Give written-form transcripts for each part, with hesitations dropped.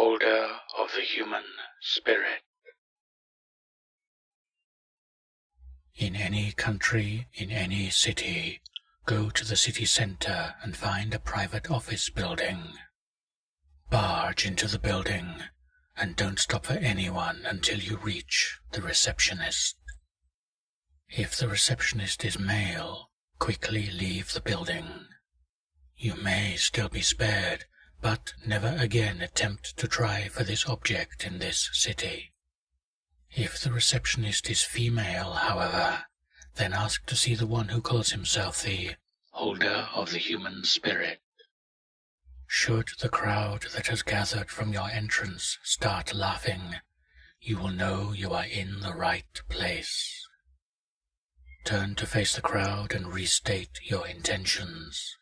holder of the human spirit. In any country, in any city, go to the city center and find a private office building. Barge into the building and don't stop for anyone until you reach the receptionist. If the receptionist is male, quickly leave the building. You may still be spared, but never again attempt to try for this object in this city. If the receptionist is female, however, then ask to see the one who calls himself the holder of the human spirit. Should the crowd that has gathered from your entrance start laughing, you will know you are in the right place. Turn to face the crowd and restate your intentions.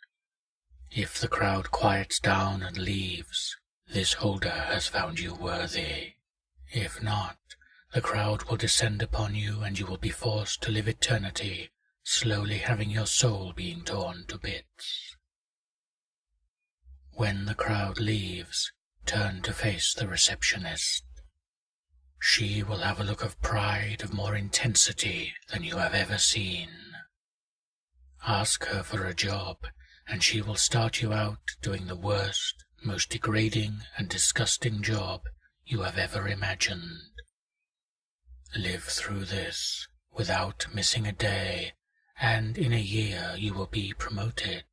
If the crowd quiets down and leaves, this holder has found you worthy. If not, the crowd will descend upon you and you will be forced to live eternity, slowly having your soul being torn to bits. When the crowd leaves, turn to face the receptionist. She will have a look of pride of more intensity than you have ever seen. Ask her for a job, and she will start you out doing the worst, most degrading and disgusting job you have ever imagined. Live through this without missing a day, and in a year you will be promoted.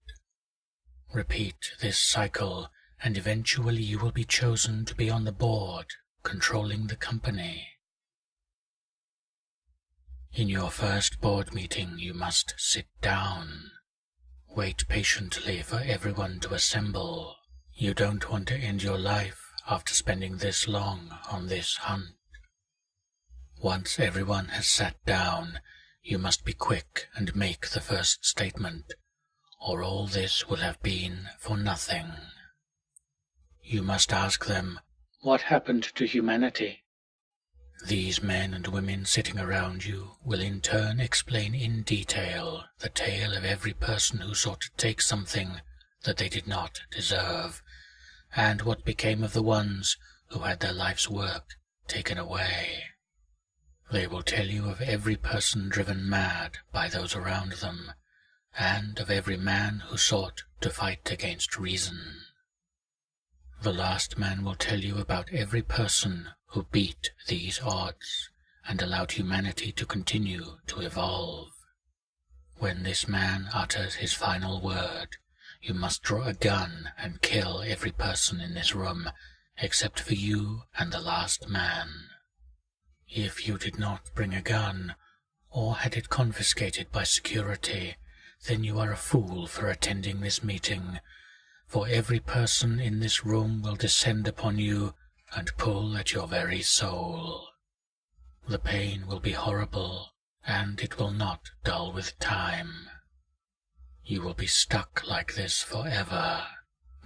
Repeat this cycle, and eventually you will be chosen to be on the board, controlling the company. In your first board meeting you must sit down. Wait patiently for everyone to assemble. You don't want to end your life after spending this long on this hunt. Once everyone has sat down, you must be quick and make the first statement, or all this will have been for nothing. You must ask them, "What happened to humanity?" These men and women sitting around you will in turn explain in detail the tale of every person who sought to take something that they did not deserve, and what became of the ones who had their life's work taken away. They will tell you of every person driven mad by those around them, and of every man who sought to fight against reason. The last man will tell you about every person who beat these odds and allowed humanity to continue to evolve. When this man utters his final word, you must draw a gun and kill every person in this room except for you and the last man. If you did not bring a gun, or had it confiscated by security, then you are a fool for attending this meeting, for every person in this room will descend upon you and pull at your very soul. The pain will be horrible, and it will not dull with time. You will be stuck like this forever.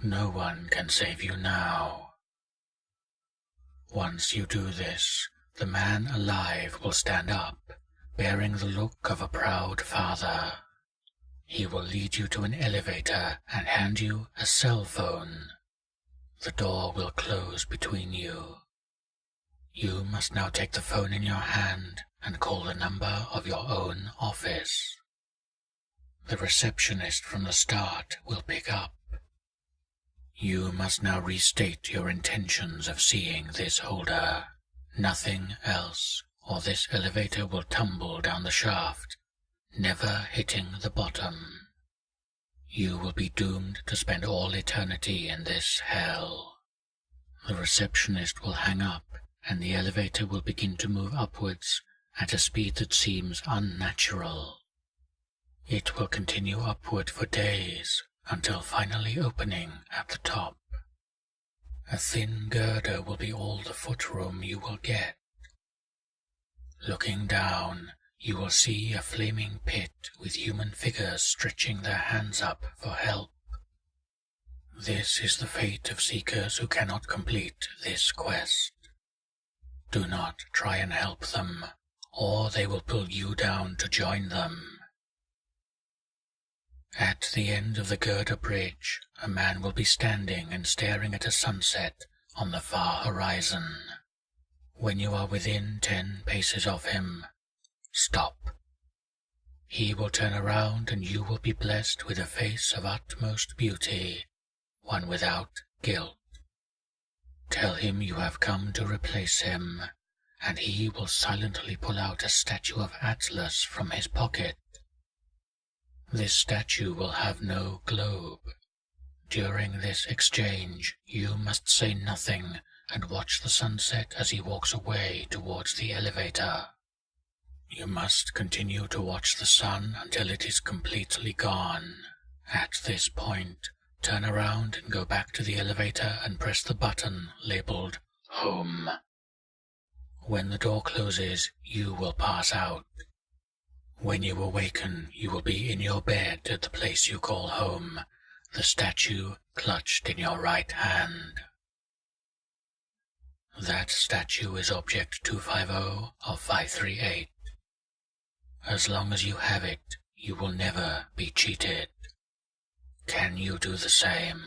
No one can save you now. Once you do this, the man alive will stand up, bearing the look of a proud father. He will lead you to an elevator and hand you a cell phone. The door will close between you. You must now take the phone in your hand and call the number of your own office. The receptionist from the start will pick up. You must now restate your intentions of seeing this holder. Nothing else, or this elevator will tumble down the shaft, never hitting the bottom. You will be doomed to spend all eternity in this hell. The receptionist will hang up, and the elevator will begin to move upwards at a speed that seems unnatural. It will continue upward for days, until finally opening at the top. A thin girder will be all the footroom you will get. Looking down, you will see a flaming pit with human figures stretching their hands up for help. This is the fate of seekers who cannot complete this quest. Do not try and help them, or they will pull you down to join them. At the end of the girder bridge, a man will be standing and staring at a sunset on the far horizon. When you are within 10 paces of him, stop. He will turn around and you will be blessed with a face of utmost beauty, one without guilt. Tell him you have come to replace him, and he will silently pull out a statue of Atlas from his pocket. This statue will have no globe. During this exchange, you must say nothing and watch the sunset as he walks away towards the elevator. You must continue to watch the sun until it is completely gone. At this point, turn around and go back to the elevator and press the button labeled Home. When the door closes, you will pass out. When you awaken, you will be in your bed at the place you call home, the statue clutched in your right hand. That statue is Object 250 of 538. As long as you have it, you will never be cheated. Can you do the same?